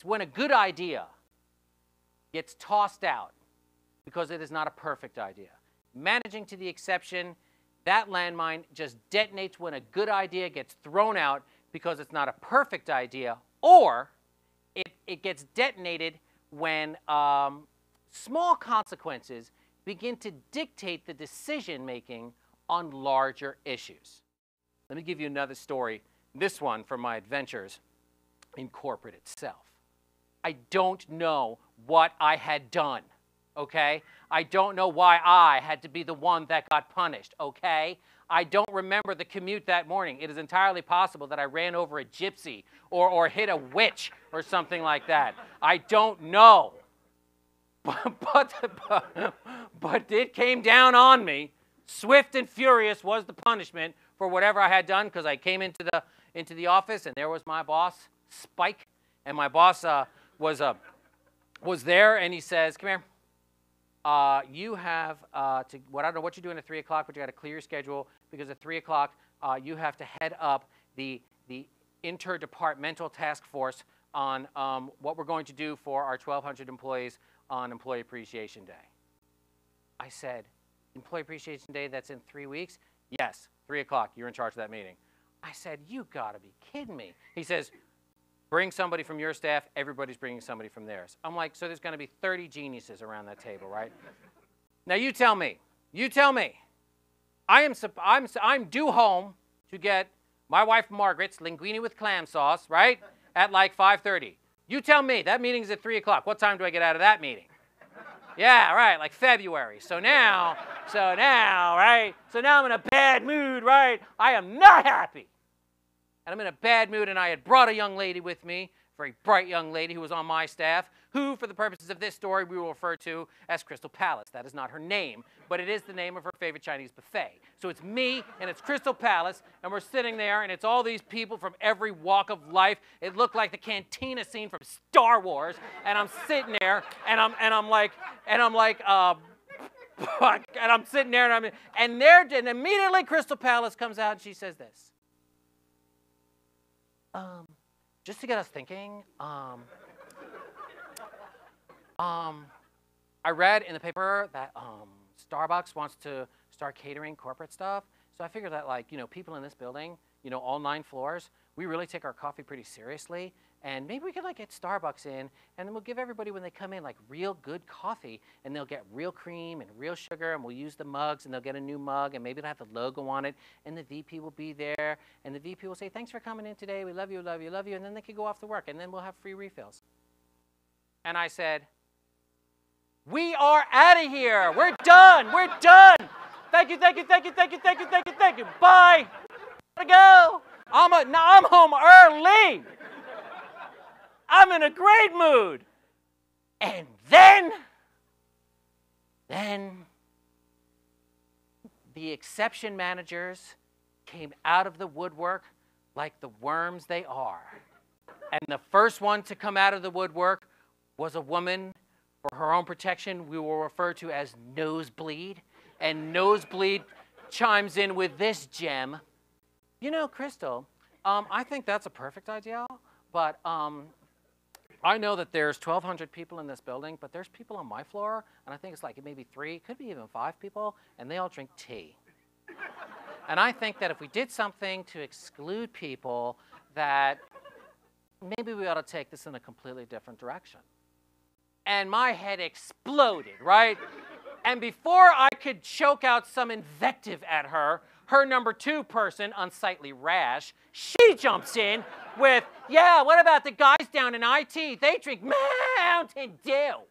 It's when a good idea gets tossed out because it is not a perfect idea. Managing to the exception, that landmine just detonates when a good idea gets thrown out because it's not a perfect idea, or it gets detonated when small consequences begin to dictate the decision-making on larger issues. Let me give you another story, this one from my adventures in corporate itself. I don't know what I had done, okay? I don't know why I had to be the one that got punished, okay? I don't remember the commute that morning. It is entirely possible that I ran over a gypsy or hit a witch or something like that. I don't know. But it came down on me. Swift and furious was the punishment for whatever I had done, because I came into the office and there was my boss, Spike, and my boss was there, and he says, "Come here. You have I don't know what you're doing at 3 o'clock, but you got to clear your schedule, because at 3 o'clock you have to head up the interdepartmental task force on what we're going to do for our 1,200 employees on Employee Appreciation Day." I said, "Employee Appreciation Day, that's in 3 weeks?" "Yes, 3 o'clock, you're in charge of that meeting." I said, "You gotta be kidding me." He says, "Bring somebody from your staff, everybody's bringing somebody from theirs." I'm like, so there's gonna be 30 geniuses around that table, right? Now you tell me, I'm due home to get my wife Margaret's linguine with clam sauce, right? At like 5:30. You tell me, that meeting's at 3 o'clock. What time do I get out of that meeting? Yeah, right, like February. So now, right? So now I'm in a bad mood, right? I am not happy. And I'm in a bad mood, and I had brought a young lady with me, a very bright young lady who was on my staff, who, for the purposes of this story, we will refer to as Crystal Palace. That is not her name, but it is the name of her favorite Chinese buffet. So it's me, and it's Crystal Palace, and we're sitting there, and it's all these people from every walk of life. It looked like the cantina scene from Star Wars, and I'm sitting there, and I'm sitting there, and immediately Crystal Palace comes out, and she says this. Just to get us thinking, I read in the paper that Starbucks wants to start catering corporate stuff. So I figured that, like, people in this building, all 9 floors, we really take our coffee pretty seriously. And maybe we could, like, get Starbucks in, and then we'll give everybody, when they come in, like, real good coffee, and they'll get real cream and real sugar, and we'll use the mugs, and they'll get a new mug, and maybe it'll have the logo on it, and the VP will be there, and the VP will say, "Thanks for coming in today. We love you, love you, love you," and then they could go off to work, and then we'll have free refills. And I said, "We are out of here. We're done. We're done. Thank you, thank you, thank you, thank you, thank you, thank you, thank you. Bye. Gotta go. I'm home early. I'm in a great mood." And then the exception managers came out of the woodwork like the worms they are. And the first one to come out of the woodwork was a woman, for her own protection, we will refer to as Nosebleed. And Nosebleed chimes in with this gem. "Crystal, I think that's a perfect idea, but I know that there's 1,200 people in this building, but there's people on my floor, and I think it's like maybe 3, could be even 5 people, and they all drink tea. And I think that if we did something to exclude people, that maybe we ought to take this in a completely different direction." And my head exploded, right? And before I could choke out some invective at her, her number 2 person, Unsightly Rash, she jumps in with, "Yeah, what about the guys down in IT? They drink Mountain Dew."